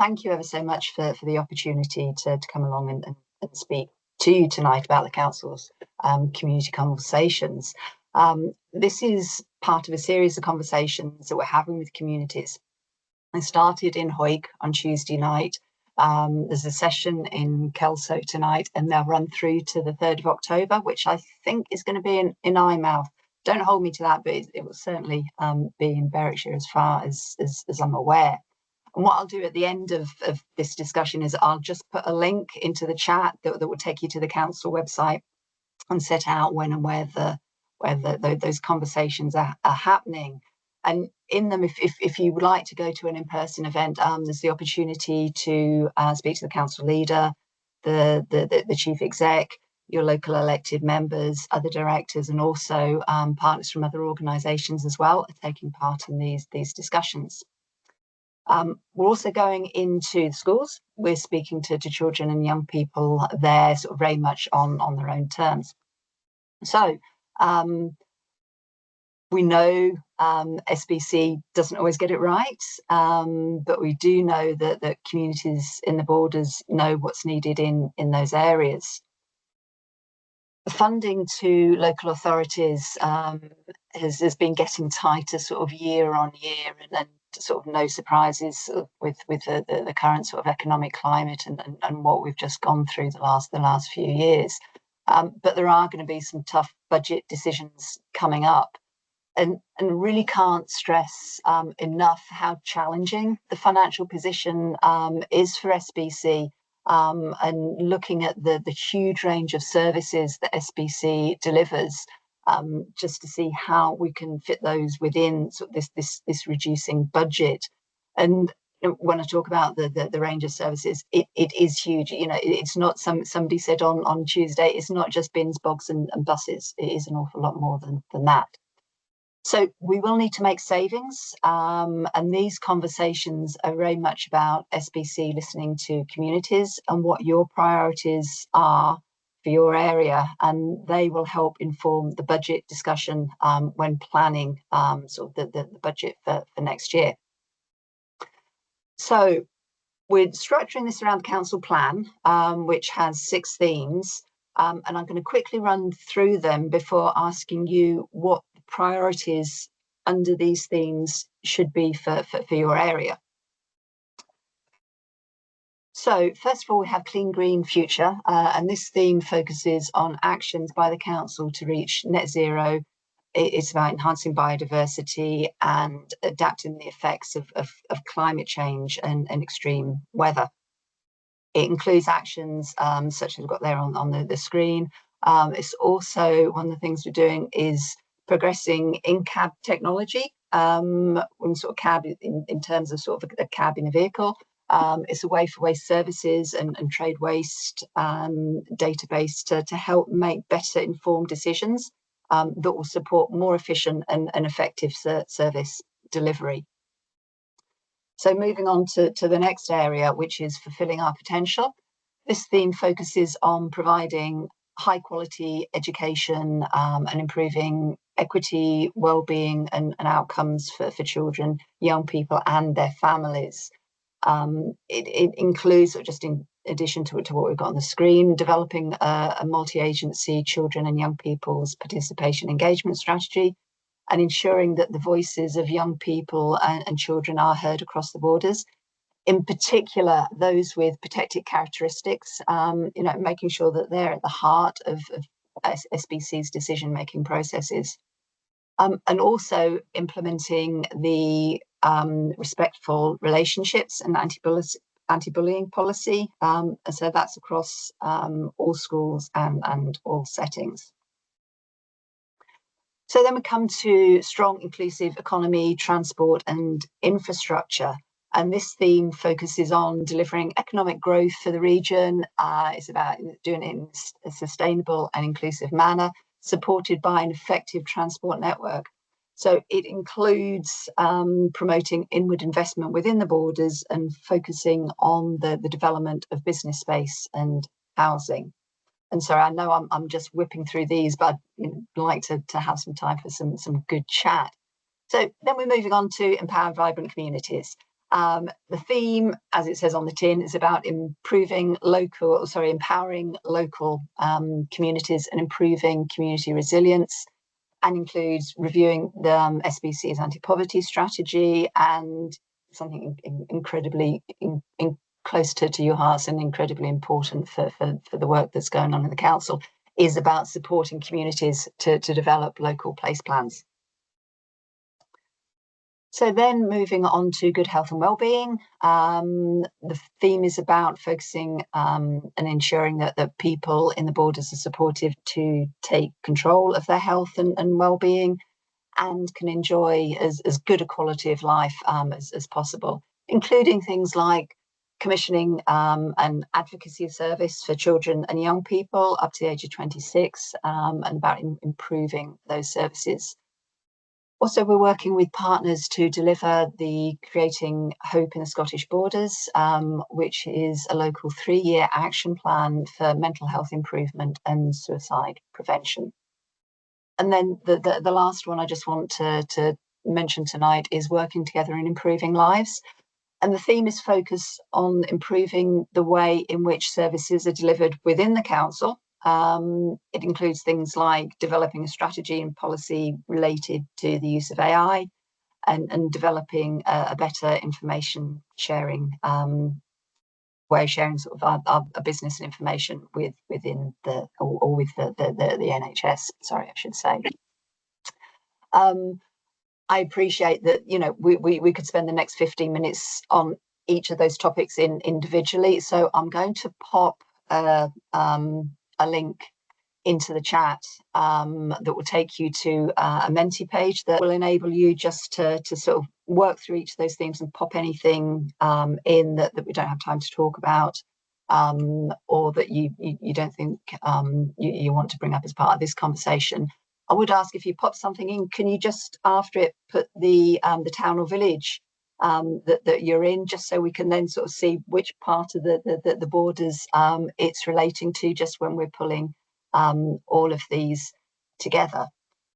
thank you ever so much for the opportunity to come along and speak to you tonight about the Council's community conversations. This is part of a series of conversations that we're having with communities. I started in Hawick on Tuesday night. There's a session in Kelso tonight, and they'll run through to the 3rd of October, which I think is going to be in Eyemouth. Don't hold me to that, but it will certainly be in Berwickshire as far as I'm aware. And what I'll do at the end of this discussion is I'll just put a link into the chat that will take you to the council website and set out when and where those conversations are happening. And in them, if you would like to go to an in-person event, there's the opportunity to speak to the council leader, the chief exec, your local elected members, other directors, and also partners from other organisations as well are taking part in these discussions. We're also going into the schools. We're speaking to children and young people there, sort of very much on their own terms. So we know SBC doesn't always get it right, but we do know that communities in the borders know what's needed in those areas. The funding to local authorities has been getting tighter sort of year on year, and sort of no surprises with the current sort of economic climate and what we've just gone through the last few years. But there are going to be some tough budget decisions coming up, and really can't stress enough how challenging the financial position is for SBC. And looking at the huge range of services that SBC delivers, just to see how we can fit those within sort of this reducing budget. And when I talk about the range of services, it is huge. You know, it's not somebody said on Tuesday, it's not just bins, bogs and buses. It is an awful lot more than that. So we will need to make savings, and these conversations are very much about SBC listening to communities and what your priorities are for your area, and they will help inform the budget discussion when planning sort of the budget for next year. So we're structuring this around the council plan, which has 6 themes, and I'm going to quickly run through them before asking you what priorities under these themes should be for your area. So first of all, we have Clean Green Future, and this theme focuses on actions by the council to reach net zero. It's about enhancing biodiversity and adapting the effects of climate change and extreme weather. It includes actions such as we've got there on the screen. It's also, one of the things we're doing is progressing in cab technology, in sort of cab in terms of sort of a cab in a vehicle. It's a way for waste services and trade waste database to help make better informed decisions that will support more efficient and effective service delivery. So moving on to the next area, which is fulfilling our potential. This theme focuses on providing high quality education and improving equity, well-being and outcomes for children, young people and their families. It includes, or just in addition to what we've got on the screen, developing a multi-agency children and young people's participation engagement strategy, and ensuring that the voices of young people and children are heard across the borders. In particular, those with protected characteristics, making sure that they're at the heart of SBC's decision-making processes. And also implementing the respectful relationships and anti-bullying policy. So that's across all schools and all settings. So then we come to strong, inclusive economy, transport and infrastructure. And this theme focuses on delivering economic growth for the region. It's about doing it in a sustainable and inclusive manner, supported by an effective transport network. So it includes promoting inward investment within the borders and focusing on the development of business space and housing. And so I know I'm just whipping through these, but I'd like to have some time for some good chat. So then we're moving on to empower vibrant communities. The theme, as it says on the tin, is about empowering local communities and improving community resilience, and includes reviewing the SBC's anti-poverty strategy, and something incredibly close to your hearts and incredibly important for the work that's going on in the council, is about supporting communities to develop local place plans. So then moving on to good health and wellbeing, the theme is about focusing and ensuring that people in the borders are supported to take control of their health and wellbeing, and can enjoy as good a quality of life as possible, including things like commissioning an advocacy service for children and young people up to the age of 26, and about improving those services. Also, we're working with partners to deliver the Creating Hope in the Scottish Borders, which is a local 3-year action plan for mental health improvement and suicide prevention. And then the last one I just want to mention tonight is working together in improving lives. And the theme is focused on improving the way in which services are delivered within the council. It includes things like developing a strategy and policy related to the use of AI, and developing a better information sharing way of sharing sort of our business and information within the NHS. Sorry, I should say. I appreciate that, you know, we could spend the next 15 minutes on each of those topics individually. So I'm going to pop a link into the chat that will take you to a Menti page that will enable you just to sort of work through each of those themes and pop anything in that we don't have time to talk about, or that you don't think you want to bring up as part of this conversation. I would ask, if you pop something in, can you just after it put the town or village that you're in, just so we can then sort of see which part of the borders it's relating to, just when we're pulling all of these together.